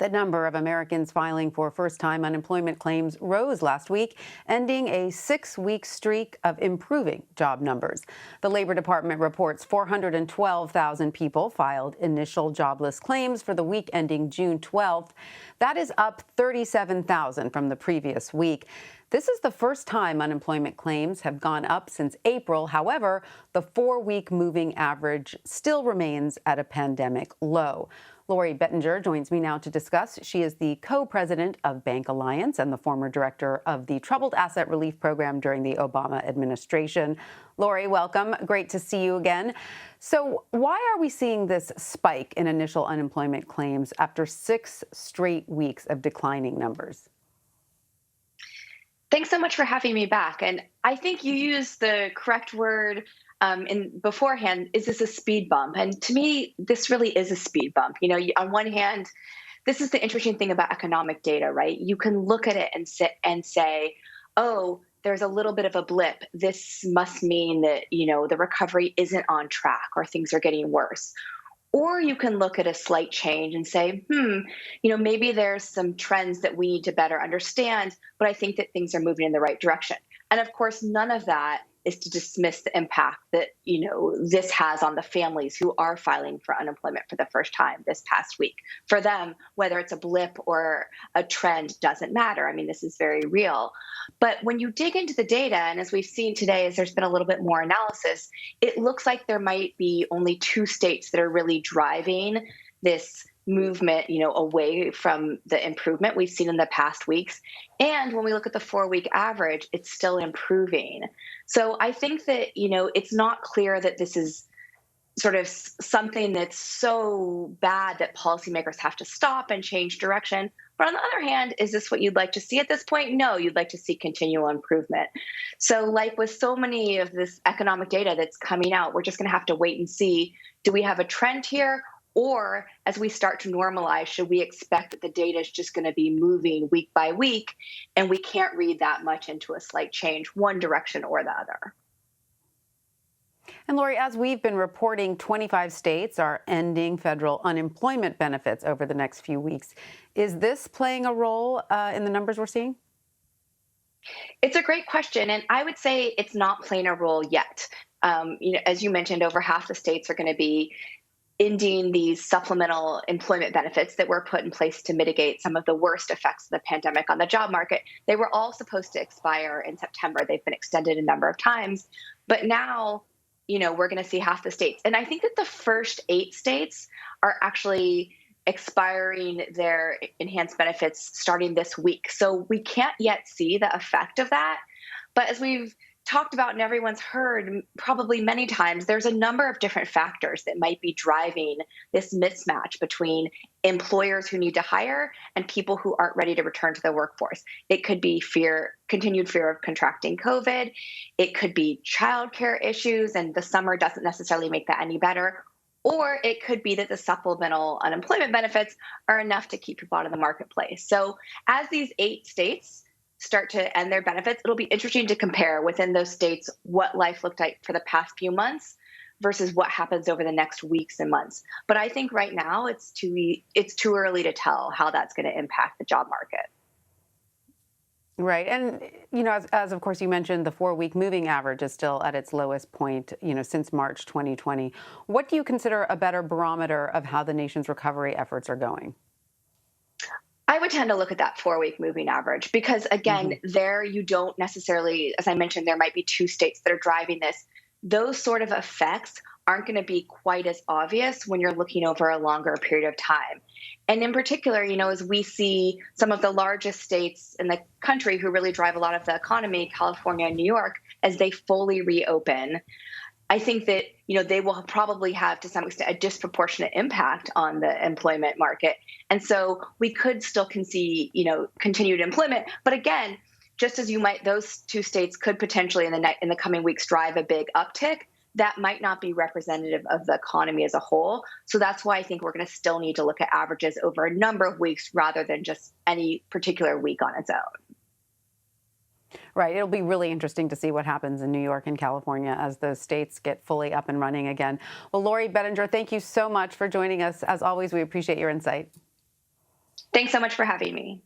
The number of Americans filing for first-time unemployment claims rose last week, ending a 6-week streak of improving job numbers. The Labor Department reports 412,000 people filed initial jobless claims for the week ending June 12th. That is up 37,000 from the previous week. This is the first time unemployment claims have gone up since April. However, the 4-week moving average still remains at a pandemic low. Lori Bettinger joins me now to discuss. She is the co-president of BancAlliance and the former director of the Troubled Asset Relief Program during the Obama administration. Lori, welcome. Great to see you again. So why are we seeing this spike in initial unemployment claims after 6 straight weeks of declining numbers? Thanks so much for having me back. And I think you used the correct word in beforehand. Is this a speed bump? And to me, this really is a speed bump. On one hand, this is the interesting thing about economic data, right? You can look at it and say, oh, there's a little bit of a blip. This must mean that, the recovery isn't on track or things are getting worse. Or you can look at a slight change and say, maybe there's some trends that we need to better understand, but I think that things are moving in the right direction. And of course, none of that is to dismiss the impact that, this has on the families who are filing for unemployment for the first time this past week. For them, whether it's a blip or a trend doesn't matter. I mean, this is very real. But when you dig into the data, and as we've seen today, as there's been a little bit more analysis, it looks like there might be only 2 states that are really driving this movement, away from the improvement we've seen in the past weeks. And when we look at the 4-week average, it's still improving. So I think that, it's not clear that this is sort of something that's so bad that policymakers have to stop and change direction. But on the other hand, is this what you'd like to see at this point? No, you'd like to see continual improvement. So like with so many of this economic data that's coming out, we're just going to have to wait and see, do we have a trend here? Or as we start to normalize, should we expect that the data is just going to be moving week by week and we can't read that much into a slight change, one direction or the other? And Lori, as we've been reporting, 25 states are ending federal unemployment benefits over the next few weeks. Is this playing a role in the numbers we're seeing? It's a great question, and I would say it's not playing a role yet. As you mentioned, over half the states are going to be ending these supplemental employment benefits that were put in place to mitigate some of the worst effects of the pandemic on the job market. They were all supposed to expire in September. They've been extended a number of times. But now, we're going to see half the states. And I think that the first 8 states are actually expiring their enhanced benefits starting this week. So we can't yet see the effect of that. But as we've talked about and everyone's heard probably many times, there's a number of different factors that might be driving this mismatch between employers who need to hire and people who aren't ready to return to the workforce. It could be continued fear of contracting COVID. It could be childcare issues, and the summer doesn't necessarily make that any better. Or it could be that the supplemental unemployment benefits are enough to keep people out of the marketplace. So as these 8 states start to end their benefits, it'll be interesting to compare within those states what life looked like for the past few months versus what happens over the next weeks and months. But I think right now it's too early to tell how that's going to impact the job market. Right. And, as of course you mentioned, the 4-week moving average is still at its lowest point, since March 2020. What do you consider a better barometer of how the nation's recovery efforts are going? I would tend to look at that 4-week moving average because, again, there you don't necessarily, as I mentioned, there might be 2 states that are driving this. Those sort of effects aren't going to be quite as obvious when you're looking over a longer period of time. And in particular, as we see some of the largest states in the country who really drive a lot of the economy, California and New York, as they fully reopen, I think that, they will probably have, to some extent, a disproportionate impact on the employment market. And so we could still see, continued employment. But again, just as those 2 states could potentially in the coming weeks drive a big uptick, that might not be representative of the economy as a whole. So that's why I think we're going to still need to look at averages over a number of weeks rather than just any particular week on its own. Right. It'll be really interesting to see what happens in New York and California as those states get fully up and running again. Well, Lori Bettinger, thank you so much for joining us. As always, we appreciate your insight. Thank Thanks so much for having me.